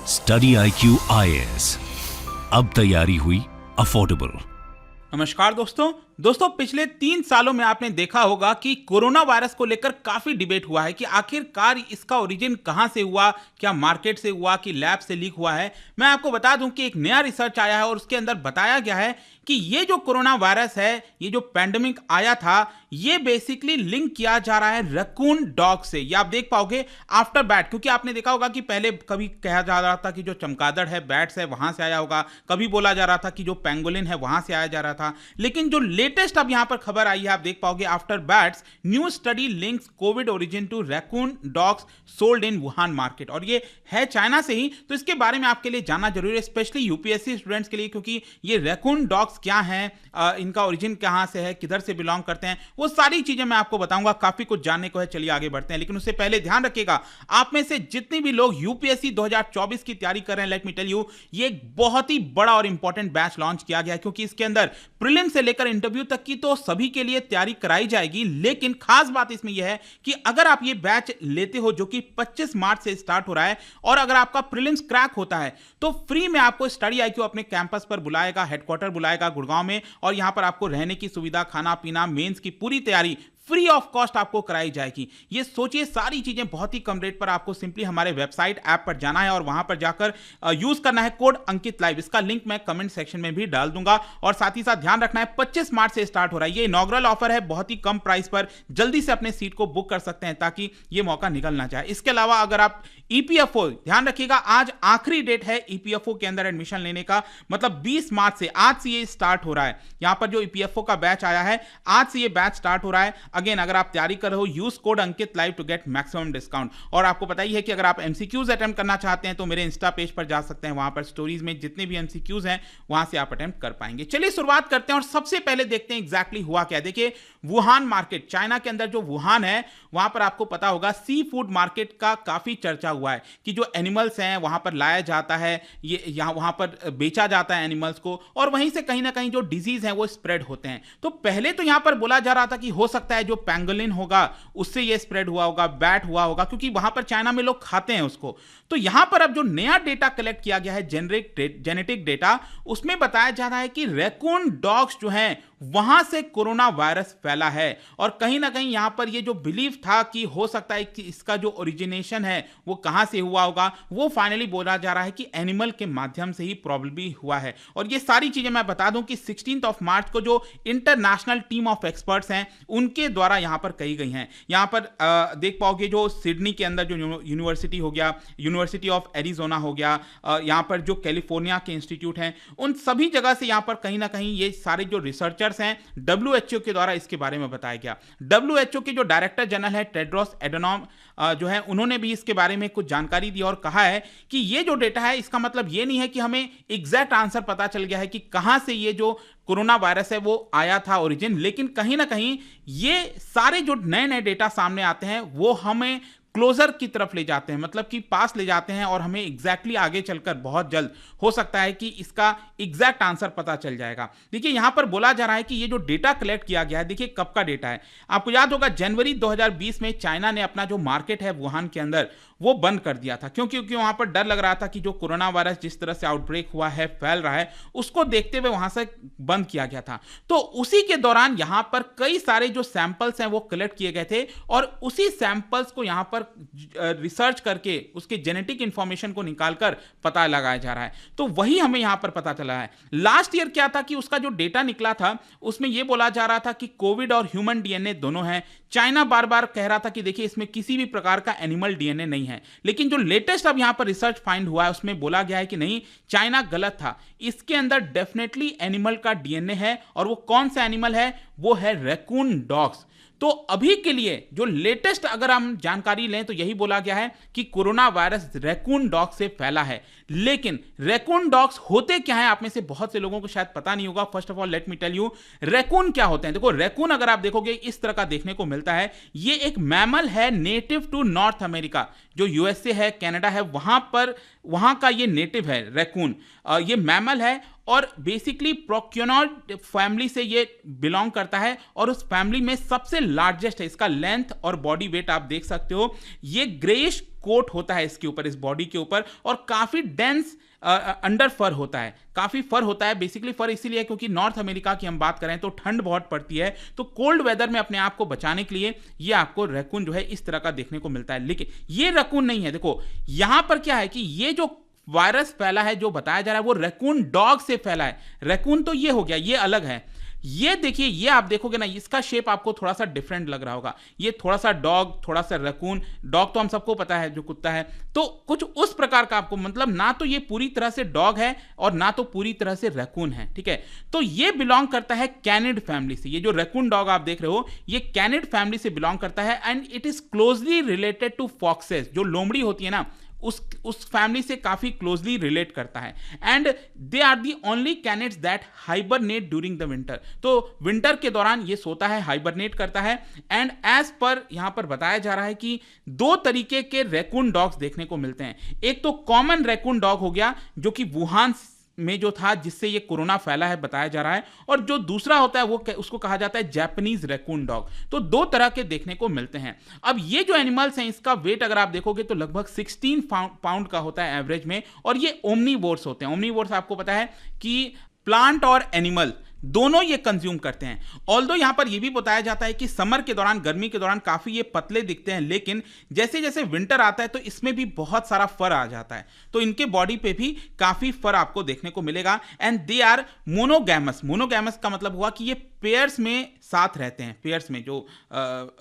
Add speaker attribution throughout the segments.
Speaker 1: Study IQ IAS, अब तैयारी हुई अफोर्डेबल।
Speaker 2: नमस्कार दोस्तों पिछले 3 सालों में आपने देखा होगा कि कोरोना वायरस को लेकर काफी डिबेट हुआ है कि आखिरकार इसका ओरिजिन कहां से हुआ, क्या मार्केट से हुआ कि लैब से लीक हुआ है। मैं आपको बता दूं कि एक नया रिसर्च आया है और उसके अंदर बताया गया है कि ये जो कोरोना वायरस है, ये जो पैंडेमिक आया था, ये बेसिकली लिंक किया जा रहा है रैकून डॉग से। ये आप देख पाओगे आफ्टर बैट, क्योंकि आपने देखा होगा कि पहले कभी कहा जा रहा था कि जो चमगादड़ है, बैट्स है, वहां से आया होगा, कभी बोला जा रहा था कि जो पेंगोलिन है वहां से आया जा रहा था। लेकिन जो लेटेस्ट अब यहां पर खबर आई है, आप देख पाओगे after bats new study links covid origin to raccoon dogs sold in Wuhan market, और ये है चाइना से ही। तो इसके बारे में आपके लिए जानना जरूरी है, स्पेशली यूपीएससी स्टूडेंट्स के लिए, क्योंकि ये रैकून डॉग्स क्या हैं, इनका ओरिजिन कहां से है, किधर से बिलोंग करते हैं, वो सारी चीजें मैं आपको बताऊंगा। काफी कुछ जानने को है, चलिए आगे बढ़ते हैं। लेकिन उससे पहले ध्यान रखिएगा, आप में से जितने भी लोग यूपीएससी 2024 की तैयारी कर रहे हैं, लेट मी टेल यू, ये एक बहुत ही बड़ा और इंपॉर्टेंट बैच लॉन्च किया गया है, क्योंकि इसके अंदर प्रीलिम से लेकर इंटरव्यू तक की तो सभी के लिए तैयारी कराई जाएगी। लेकिन खास बात इसमें यह है कि अगर आप ये बैच लेते हो, जो कि 25 मार्च से स्टार्ट हो रहा है, और अगर आपका प्रीलिम्स क्रैक होता है तो फ्री में आपको स्टडी IQ अपने कैंपस पर बुलाएगा, हेडक्वार्टर बुलाएगा गुड़गांव में, और यहां पर आपको रहने की सुविधा, खाना पीना, मेंस की पूरी तैयारी फ्री ऑफ कॉस्ट आपको कराई जाएगी। ये सोचिए, सारी चीजें बहुत ही कम रेट पर। आपको सिंपली हमारे वेबसाइट ऐप पर जाना है और वहां पर जाकर यूज करना है कोड अंकित लाइव। इसका लिंक मैं कमेंट सेक्शन में भी डाल दूंगा। और साथ ही साथ ध्यान रखना है, 25 मार्च से स्टार्ट हो रहा है, ये इनॉग्रल ऑफर है, बहुत ही कम प्राइस पर। जल्दी से अपने सीट को बुक कर सकते हैं ताकि ये मौका निकल ना जाए। इसके अलावा अगर आप EPFO, ध्यान रखिएगा, आज आखिरी डेट है EPFO के अंदर एडमिशन लेने का, मतलब 20 मार्च से, आज से ये स्टार्ट हो रहा है। यहां पर जो EPFO का बैच आया है, आज से ये बैच स्टार्ट हो रहा है। अगेन, अगर आप तैयारी कर रहे हो, use code Ankit live to get maximum discount. और आपको पता ही है कि अगर आप MCQs अटेम्प्ट करना चाहते हैं तो मेरे इंस्टा पेज पर जा सकते हैं, वहां पर स्टोरीज में जितने भी MCQs हैं वहां से आप अटेम्प्ट कर पाएंगे। चलिए शुरुआत करते हैं और सबसे पहले देखते हैं एग्जैक्टली हुआ क्या। देखिए, वुहान मार्केट, चाइना के अंदर जो वुहान है, वहां पर आपको पता होगा सी फूड मार्केट का काफी चर्चा हुआ है कि जो एनिमल्स हैं वहां पर लाया जाता है, ये यहां वहां पर बेचा जाता है एनिमल्स को, और वहीं से कहीं ना कहीं जो डिजीज है वो स्प्रेड होते हैं। तो पहले तो यहां पर बोला जा रहा था कि हो सकता है जो पेंगोलिन होगा उससे ये स्प्रेड हुआ होगा, बैट हुआ होगा, क्योंकि वहां पर चाइना में लोग खाते हैं उसको। तो यहां पर अब जो नया डेटा कलेक्ट किया गया है, जेनेटिक डेटा, उसमें बताया जा रहा है कि रैकून डॉग्स जो हैं वहां से कोरोना वायरस फैला है। और कहीं ना कहीं यहां पर ये जो बिलीव था कि हो सकता है कि इसका जो ओरिजिनेशन है वो कहां से हुआ होगा, वो फाइनली बोला जा रहा है कि एनिमल के माध्यम से ही प्रॉब्लली हुआ है। और ये सारी चीजें मैं बता दूं कि 16 मार्च को जो इंटरनेशनल टीम ऑफ एक्सपर्ट्स हैं उनके द्वारा यहां पर कही गई हैं। यहां पर देख पाओगे जो सिडनी के अंदर जो यूनिवर्सिटी हो गया, यूनिवर्सिटी ऑफ एरिजोना हो गया, यहां पर जो कैलिफोर्निया के इंस्टीट्यूट हैं, उन सभी जगह से यहां पर कहीं ना कहीं ये सारे जो रिसर्चर्स हैं WHO के द्वारा इसके बारे में बताया गया। WHO के जो डायरेक्टर जनरल है टेड्रोस एडनॉम जो है, उन्होंने भी इसके बारे में कुछ जानकारी दी और कहा है कि ये जो डेटा है, इसका मतलब ये नहीं है कि हमें एग्जैक्ट आंसर पता चल गया है कि कहां से ये जो कोरोना वायरस है वो आया था ओरिजिन, लेकिन कहीं ना कहीं ये सारे जो नए नए डेटा सामने आते हैं वो हमें क्लोजर की तरफ ले जाते हैं, मतलब कि पास ले जाते हैं, और हमें एग्जैक्टली आगे चलकर बहुत जल्द हो सकता है कि इसका एग्जैक्ट आंसर पता चल जाएगा। देखिए, यहां पर बोला जा रहा है कि ये जो डेटा कलेक्ट किया गया है, देखिए कब का डेटा है, आपको याद होगा जनवरी 2020 में चाइना ने अपना जो मार्केट है वुहान के अंदर वो बंद कर दिया था, क्योंकि वहां पर डर लग रहा था कि जो कोरोना वायरस जिस तरह से आउटब्रेक हुआ है, फैल रहा है, उसको देखते हुए वहां से बंद किया गया था। तो उसी के दौरान यहां पर कई सारे जो सैंपल्स हैं वो कलेक्ट किए गए थे, और उसी सैंपल्स को यहां पर रिसर्च करके उसके जेनेटिक इंफॉर्मेशन को निकालकर पता लगाया जा रहा है। तो वही हमें यहां पर पता चला है। लास्ट ईयर क्या था कि उसका जो डेटा निकला था उसमें यह बोला जा रहा था कि कोविड और ह्यूमन DNA दोनों हैं। चाइना बार बार कह रहा था कि देखिए इसमें किसी भी प्रकार का एनिमल DNA नहीं है, लेकिन जो लेटेस्ट अब यहां पर रिसर्च फाइंड हुआ है उसमें बोला गया है कि नहीं, चाइना गलत था, इसके अंदर डेफिनेटली एनिमल का DNA है, और वो कौन सा एनिमल है, वो है रैकून डॉग्स। तो अभी के लिए जो लेटेस्ट अगर हम जानकारी लें तो यही बोला गया है कि कोरोना वायरस रैकून डॉग से फैला है। लेकिन रैकून डॉग्स होते क्या हैं, आप में से बहुत से लोगों को शायद पता नहीं होगा। First of all let me tell you, raccoon क्या होते हैं। देखो, रैकून अगर आप देखोगे इस तरह का देखने को मिलता है। ये एक मैमल है नेटिव टू नॉर्थ अमेरिका, जो USA है, कनाडा है, वहां का ये नेटिव है रैकून। ये मैमल है और बेसिकली प्रोक्योनॉइड फैमिली से ये बिलोंग करता है और उस फैमिली में सबसे लार्जेस्ट है। इसका लेंथ और बॉडी वेट आप देख सकते हो, ये ग्रेइश कोट होता है इसके ऊपर, इस बॉडी के ऊपर, और काफी डेंस अंडर फर होता है, काफी फर होता है। बेसिकली फर इसीलिए है क्योंकि नॉर्थ अमेरिका की हम बात करें तो ठंड बहुत पड़ती है, तो कोल्ड वेदर में अपने आप को बचाने के लिए ये आपको रैकून जो है इस तरह का देखने को मिलता है। लेकिन ये रैकून नहीं है, देखो यहां पर क्या है कि ये जो वायरस फैला है जो बताया जा रहा है वो रैकून डॉग से फैला है। रैकून तो ये हो गया, ये अलग है। ये देखिए, ये आप देखोगे ना, इसका शेप आपको थोड़ा सा डिफरेंट लग रहा होगा, ये थोड़ा सा डॉग, थोड़ा सा रैकून। डॉग तो हम सबको पता है जो कुत्ता है, तो कुछ उस प्रकार का आपको, मतलब ना तो ये पूरी तरह से डॉग है और ना तो पूरी तरह से रैकून है, ठीक है। तो ये बिलोंग करता है कैनिड फैमिली से। ये जो रैकून डॉग आप देख रहे हो ये कैनिड फैमिली से बिलोंग करता है and it is closely related to foxes. जो लोमड़ी होती है ना उस फैमिली से काफी क्लोजली रिलेट करता है and they are the only canids that hibernate during the winter. तो विंटर के दौरान ये सोता है, हाइबरनेट करता है। एंड एज पर यहां पर बताया जा रहा है कि 2 तरीके के रैकून डॉग्स देखने को मिलते हैं। एक तो कॉमन रैकून डॉग हो गया जो कि वुहान में जो था जिससे ये कोरोना फैला है बताया जा रहा है, और जो दूसरा होता है वो उसको कहा जाता है जापानीज रैकून डॉग। तो 2 तरह के देखने को मिलते हैं। अब ये जो एनिमल्स हैं इसका वेट अगर आप देखोगे तो लगभग 16 पाउंड का होता है एवरेज में, और ये ओमनीवोर्स होते हैं। ओमनीवोर्स आपको पता है कि प्लांट और एनिमल दोनों ये कंज्यूम करते हैं। ऑल्दो यहां पर यह भी बताया जाता है कि समर के दौरान, गर्मी के दौरान काफी ये पतले दिखते हैं, लेकिन जैसे जैसे विंटर आता है तो इसमें भी बहुत सारा फर आ जाता है, तो इनके बॉडी पे भी काफी फर आपको देखने को मिलेगा। And they are monogamous. Monogamous का मतलब हुआ कि ये पेयर्स में साथ रहते हैं, पेयर्स में जो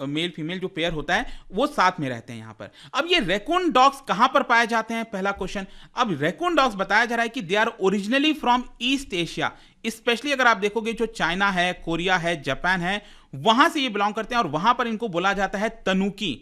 Speaker 2: मेल फीमेल जो पेयर होता है वो साथ में रहते हैं यहां पर। अब ये रैकून डॉग्स कहां पर पाए जाते हैं, पहला क्वेश्चन। अब रैकून डॉग्स बताया जा रहा है कि they are originally from East Asia. Specially अगर आप देखोगे जो चाइना है, कोरिया है, जापान है, वहां से ये बिलोंग करते हैं और वहां पर इनको बोला जाता है तनुकी।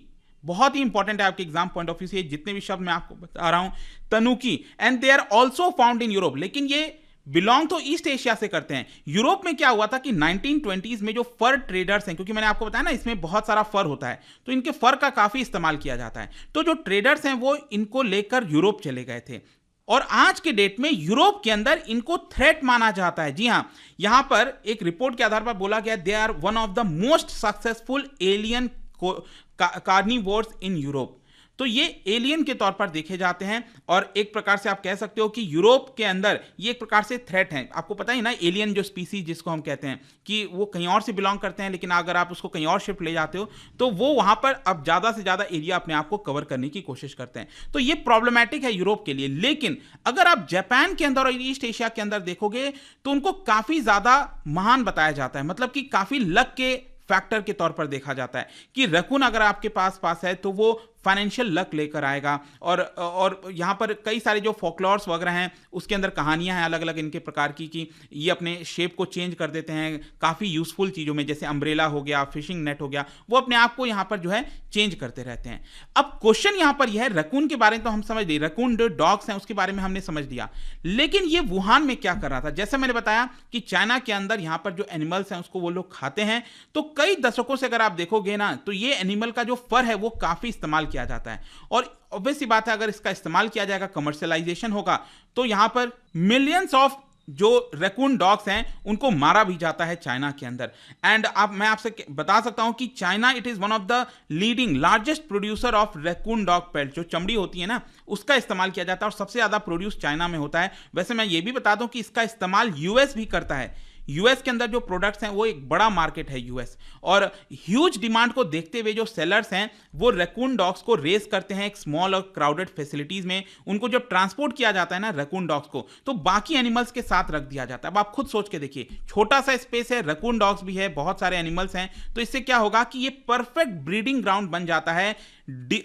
Speaker 2: बहुत ही इंपॉर्टेंट है आपके एग्जाम पॉइंट ऑफ व्यू से जितने भी शब्द मैं आपको बता रहा हूं, tanuki. And they are also found in Europe, लेकिन ये बिलोंग तो ईस्ट एशिया से करते हैं। यूरोप में क्या हुआ था कि 1920s में जो फर ट्रेडर्स हैं, क्योंकि मैंने आपको बताया ना इसमें बहुत सारा फर होता है, तो इनके फर का काफी इस्तेमाल किया जाता है। तो जो ट्रेडर्स हैं वो इनको लेकर यूरोप चले गए थे और आज के डेट में यूरोप के अंदर इनको थ्रेट माना जाता है। जी हां, यहां पर एक रिपोर्ट के आधार पर बोला गया they are one of the most successful alien carnivores in Europe. तो ये एलियन के तौर पर देखे जाते हैं और एक प्रकार से आप कह सकते हो कि यूरोप के अंदर ये एक प्रकार से थ्रेट है। आपको पता ही ना, एलियन जो स्पीसीज जिसको हम कहते हैं कि वो कहीं और से बिलोंग करते हैं, लेकिन अगर आप उसको कहीं और शिफ्ट ले जाते हो तो वो वहां पर अब ज्यादा से ज्यादा एरिया अपने आप को कवर करने की कोशिश करते हैं। तो ये प्रॉब्लमैटिक है यूरोप के लिए। लेकिन अगर आप जापान के अंदर और ईस्ट एशिया के अंदर देखोगे तो उनको काफी ज्यादा महान बताया जाता है, मतलब कि काफी लक के फैक्टर के तौर पर देखा जाता है कि रैकून अगर आपके पास है तो वो फाइनेंशियल लक लेकर आएगा। और यहाँ पर कई सारे जो फोकलॉर्स वगैरह हैं उसके अंदर कहानियां हैं अलग अलग इनके प्रकार की कि ये अपने शेप को चेंज कर देते हैं काफ़ी यूजफुल चीज़ों में, जैसे अम्ब्रेला हो गया, फिशिंग नेट हो गया, वो अपने आप को यहाँ पर जो है चेंज करते रहते हैं। अब क्वेश्चन यहाँ पर यह है, रैकून के बारे में तो हम समझ लिए, रैकून जो डॉग्स हैं उसके बारे में हमने समझ लिया, लेकिन ये वुहान में क्या कर रहा था। जैसे मैंने बताया कि चाइना के अंदर यहाँ पर जो एनिमल्स हैं उसको वो लोग खाते हैं, तो कई दशकों से अगर आप देखोगे ना तो ये एनिमल का जो फर है वो काफ़ी इस्तेमाल किया जाता है। और ऑब्वियस सी बात है अगर इसका इस्तेमाल किया जाएगा, कमर्शियलाइजेशन होगा, तो यहां पर मिलियंस ऑफ जो रैकून डॉग्स हैं उनको मारा भी जाता है चाइना के अंदर। एंड अब मैं आपसे बता सकता हूं कि China it is one of the leading largest producer of raccoon dog peeled. जो चमड़ी होती है ना उसका इस्तेमाल किया जाता है और सबसे ज्यादा प्रोड्यूस चाइना में होता है। वैसे मैं ये भी बता दूं कि इसका इस्तेमाल यूएस भी करता है। यूएस के अंदर जो प्रोडक्ट्स हैं वो एक बड़ा मार्केट है यूएस, और ह्यूज डिमांड को देखते हुए जो सेलर्स हैं वो रैकून डॉग्स को रेस करते हैं एक स्मॉल और क्राउडेड फैसिलिटीज में। उनको जब ट्रांसपोर्ट किया जाता है ना रैकून डॉग्स को, तो बाकी एनिमल्स के साथ रख दिया जाता है। अब आप खुद सोच के देखिए, छोटा सा स्पेस है, रैकून डॉग्स भी है, बहुत सारे एनिमल्स हैं, तो इससे क्या होगा कि ये परफेक्ट ब्रीडिंग ग्राउंड बन जाता है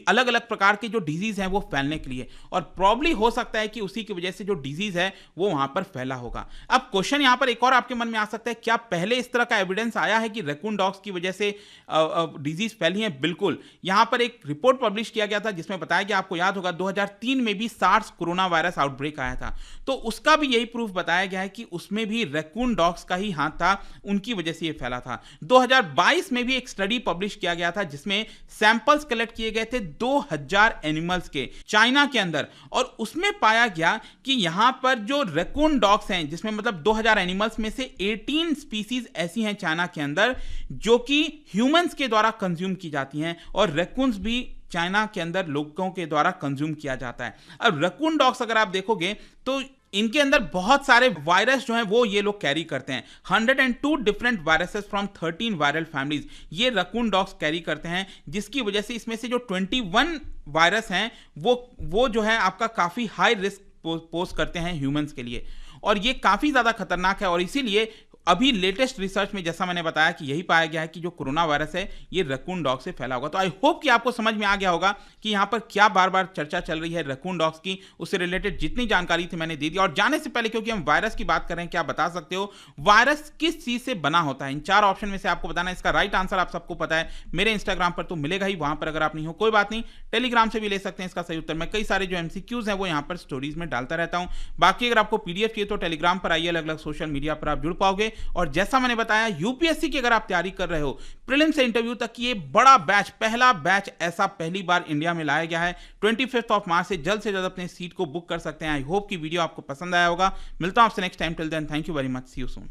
Speaker 2: अलग अलग प्रकार के जो डिजीज हैं वो फैलने के लिए। और प्रॉब्ली हो सकता है कि उसी की वजह से जो डिजीज है वो वहां पर फैला होगा। अब क्वेश्चन यहां पर एक और आपके मन में आ सकता है, क्या पहले इस तरह का एविडेंस आया है कि रैकून डॉग्स की वजह से डिजीज फैली है? बिल्कुल। यहां पर एक रिपोर्ट पब्लिश किया गया था जिसमें बताया गया, आपको याद होगा 2003 में भी सार्स कोरोना वायरस आउटब्रेक आया था, तो उसका भी यही प्रूफ बताया गया है कि उसमें भी रैकून डॉग्स का ही हाथ था, उनकी वजह से ये फैला था। 2022 में भी एक स्टडी पब्लिश किया गया था जिसमें सैंपल्स कलेक्ट किए गए थे 2000 एनिमल्स के चाइना के अंदर, और उसमें पाया गया कि यहां पर जो रैकून डॉग्स हैं, जिसमें मतलब 2000 एनिमल्स में से 18 स्पीसीज ऐसी हैं चाइना के अंदर जो कि ह्यूमंस के द्वारा कंज्यूम की जाती हैं, और रैकून्स भी चाइना के अंदर लोगों के द्वारा कंज्यूम किया जाता है। अब रैकून डॉग्स अगर आप देखोगे तो इनके अंदर बहुत सारे वायरस जो हैं वो ये लोग कैरी करते हैं। 102 different viruses from 13 viral families ये रैकून डॉग्स कैरी करते हैं, जिसकी वजह से इसमें से जो 21 वायरस हैं वो जो है आपका काफी हाई रिस्क पोज करते हैं ह्यूमंस के लिए, और ये काफी ज्यादा खतरनाक है। और इसीलिए अभी लेटेस्ट रिसर्च में जैसा मैंने बताया कि यही पाया गया है कि जो कोरोना वायरस है ये रैकून डॉग से फैला होगा। तो आई होप कि आपको समझ में आ गया होगा कि यहाँ पर क्या बार बार चर्चा चल रही है रैकून डॉग्स की, उससे रिलेटेड जितनी जानकारी थी मैंने दे दी। और जाने से पहले, क्योंकि हम वायरस की बात कर रहे हैं, क्या बता सकते हो वायरस किस चीज से बना होता है? इन 4 ऑप्शन में से आपको बताना है। इसका राइट आंसर आप सबको पता है, मेरे इंस्टाग्राम पर तो मिलेगा ही, वहां पर अगर आप नहीं हो कोई बात नहीं, टेलीग्राम से भी ले सकते हैं इसका सही उत्तर। मैं कई सारे जो MCQs हैं वो यहाँ पर स्टोरीज में डालता रहता हूँ। बाकी अगर आपको PDF चाहिए तो टेलीग्राम पर आइए, अलग अलग सोशल मीडिया पर आप जुड़ पाओगे। और जैसा मैंने बताया, यूपीएससी की अगर आप तैयारी कर रहे हो, प्रीलिम से इंटरव्यू तक की ये बड़ा बैच, पहला बैच ऐसा पहली बार इंडिया में लाया गया है। 25 मार्च से जल्द जल्द अपने सीट को बुक कर सकते हैं। आई होप कि वीडियो आपको पसंद आया होगा। मिलता हूं आपसे next time. Till then, thank you very much, see you soon.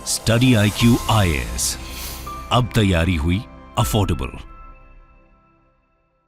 Speaker 1: Study IQ IAS, अब तैयारी हुई अफोर्डेबल।